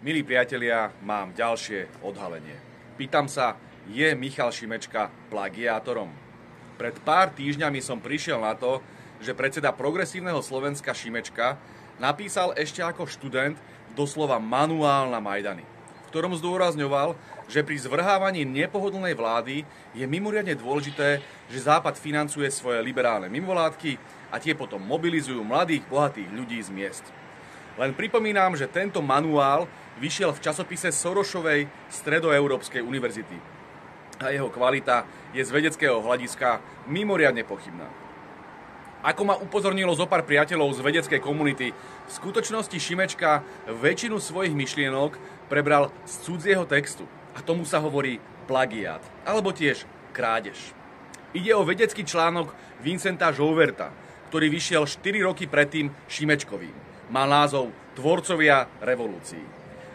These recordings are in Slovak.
Milí priatelia, mám ďalšie odhalenie. Pýtam sa, je Michal Šimečka plagiátorom? Pred pár týždňami som prišiel na to, že predseda Progresívneho Slovenska Šimečka napísal ešte ako študent doslova manuál na Majdany, v ktorom zdôrazňoval, že pri zvrhávaní nepohodlnej vlády je mimoriadne dôležité, že Západ financuje svoje liberálne mimovládky a tie potom mobilizujú mladých, bohatých ľudí z miest. Len pripomínam, že tento manuál vyšiel v časopise Sorosovej Stredoeurópskej univerzity a jeho kvalita je z vedeckého hľadiska mimoriadne pochybná. Ako ma upozornilo zopár priateľov z vedeckej komunity, v skutočnosti Šimečka väčšinu svojich myšlienok prebral z cudzieho textu a tomu sa hovorí plagiát, alebo tiež krádež. Ide o vedecký článok Vincenta Jouverta, ktorý vyšiel 4 roky predtým Šimečkovým. Má názov Tvorcovia revolúcií.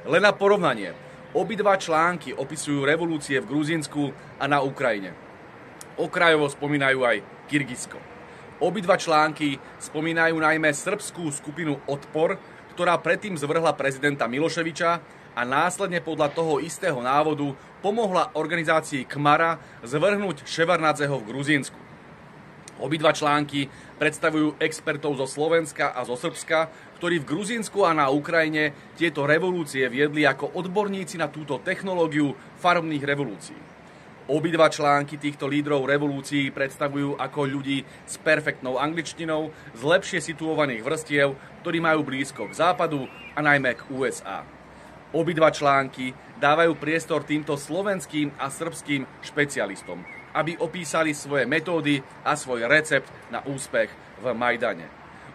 Len na porovnanie, obidva články opisujú revolúcie v Gruzínsku a na Ukrajine. Okrajovo spomínajú aj Kyrgyzsko. Obidva články spomínajú najmä srbskú skupinu Odpor, ktorá predtým zvrhla prezidenta Miloševiča a následne podľa toho istého návodu pomohla organizácii Kmara zvrhnúť Ševarnadzeho v Gruzínsku. Obidva články predstavujú expertov zo Slovenska a zo Srbska, ktorí v Gruzínsku a na Ukrajine tieto revolúcie viedli ako odborníci na túto technológiu farobných revolúcií. Obidva články týchto lídrov revolúcií predstavujú ako ľudí s perfektnou angličtinou, z lepšie situovaných vrstiev, ktorí majú blízko k západu a najmä k USA. Obidva články dávajú priestor týmto slovenským a srbským špecialistom, aby opísali svoje metódy a svoj recept na úspech v Majdane.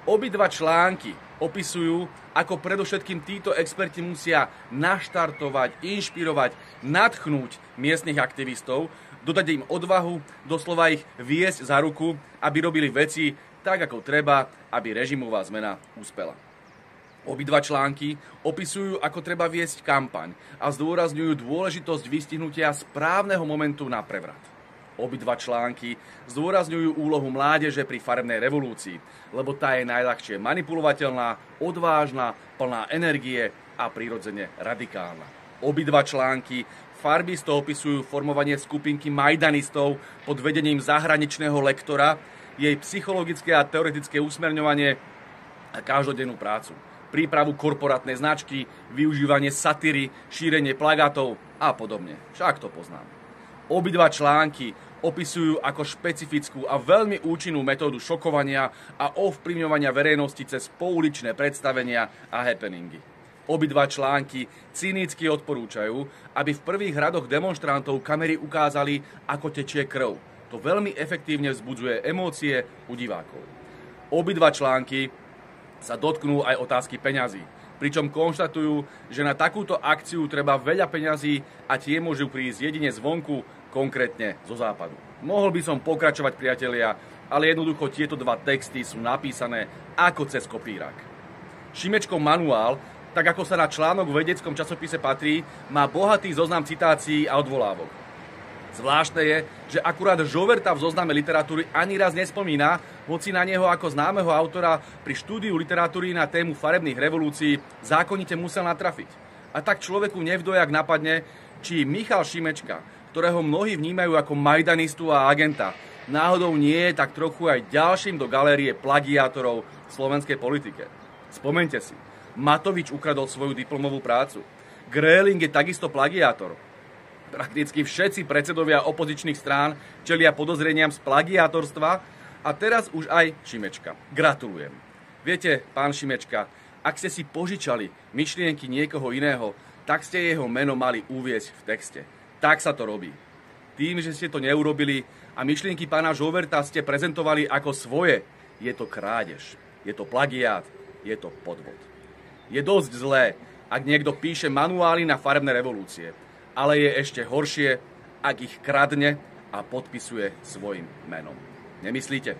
Obidva články opisujú, ako predovšetkým títo experti musia naštartovať, inšpirovať, nadchnúť miestnych aktivistov, dodať im odvahu, doslova ich viesť za ruku, aby robili veci tak, ako treba, aby režimová zmena úspela. Obidva články opisujú, ako treba viesť kampaň a zdôrazňujú dôležitosť vystihnutia správneho momentu na prevrat. Obidva články zdôrazňujú úlohu mládeže pri farebnej revolúcii, lebo tá je najľahšie manipulovateľná, odvážna, plná energie a prirodzene radikálna. Obidva články farbisto opisujú formovanie skupinky majdanistov pod vedením zahraničného lektora, jej psychologické a teoretické usmerňovanie a každodennú prácu, prípravu korporátnej značky, využívanie satíry, šírenie plagátov a podobne. Však to poznám. Obidva články opisujú ako špecifickú a veľmi účinnú metódu šokovania a ovplyvňovania verejnosti cez pouličné predstavenia a happeningy. Obidva články cynicky odporúčajú, aby v prvých radoch demonštrantov kamery ukázali, ako tečie krv. To veľmi efektívne vzbudzuje emócie u divákov. Obidva články sa dotknú aj otázky peňazí, pričom konštatujú, že na takúto akciu treba veľa peňazí a tie môžu prísť jedine zvonku, konkrétne zo západu. Mohol by som pokračovať, priatelia, ale jednoducho tieto dva texty sú napísané ako cez kopírák. Šimečkov manuál, tak ako sa na článok v vedeckom časopise patrí, má bohatý zoznam citácií a odvolávok. Zvláštne je, že akurát Jouverta v zozname literatúry ani raz nespomína, hoci na neho ako známeho autora pri štúdiu literatúry na tému farebných revolúcií zákonite musel natrafiť. A tak človeku nevdojak napadne, či Michal Šimečka, ktorého mnohí vnímajú ako majdanistu a agenta, náhodou nie je tak trochu aj ďalším do galérie plagiátorov v slovenskej politike. Spomeňte si, Matovič ukradol svoju diplomovú prácu. Gröling je takisto plagiátor. Prakticky všetci predsedovia opozičných strán čelia podozreniam z plagiátorstva a teraz už aj Šimečka. Gratulujem. Viete, pán Šimečka, ak ste si požičali myšlienky niekoho iného, tak ste jeho meno mali uviesť v texte. Tak sa to robí. Tým, že ste to neurobili a myšlienky pána Jouverta ste prezentovali ako svoje, je to krádež, je to plagiát, je to podvod. Je dosť zlé, ak niekto píše manuály na farebné revolúcie, ale je ešte horšie, ak ich kradne a podpisuje svojim menom. Nemyslíte?